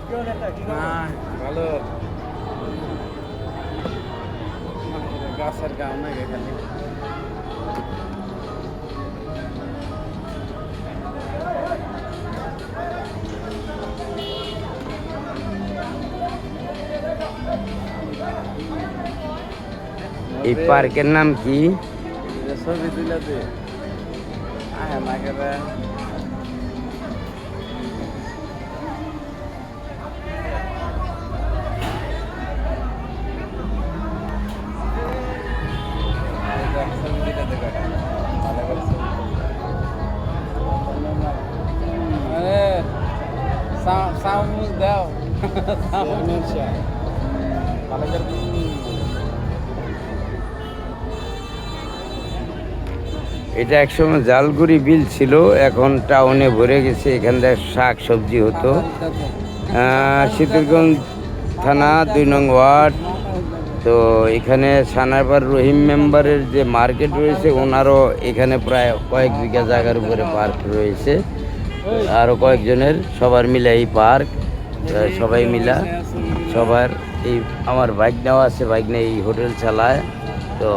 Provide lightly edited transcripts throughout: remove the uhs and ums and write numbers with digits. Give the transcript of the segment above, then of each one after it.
ভালো গাছের গাও নাকি খালি এই পার্কের নাম কি? ছবি তুলে দে আয় না করে সাউন্ড দাও ভালো করে এটা একসময় জালগুড়ি বিল ছিল, এখন টাউনে ভরে গেছে। এখান থেকে শাক সবজি হতো। শীতলগঞ্জ থানা 2 নং ওয়ার্ড। তো এখানে সানারপাড় রহিম মেম্বারের যে মার্কেট রয়েছে, ওনারও এখানে প্রায় কয়েক বিঘা জায়গার উপরে পার্ক রয়েছে। আরও কয়েকজনের, সবার মিলে এই পার্ক, সবাই মিলা সবার এই আমার বাইক নেওয়া আছে, বাইক নিয়ে এই হোটেল চালায়। তো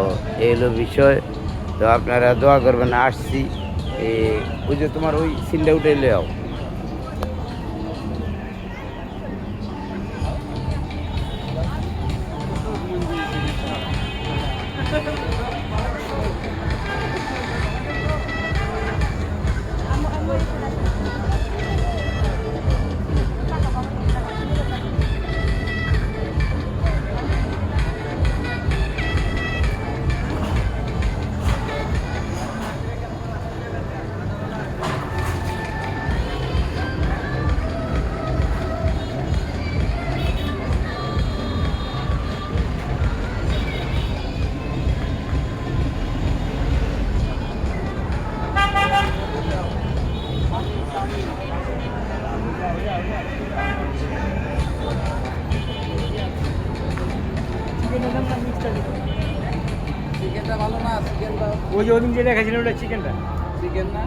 এই হলো বিষয়। তো আপনারা দোয়া করবেন। আসছি ওই যে তোমার ওই সিনটা উঠে এলেও চিকেনটা ভালো না চিকেনটা ওই যে ওদিন যে দেখাছিলেন ওটা চিকেনটা চিকেন না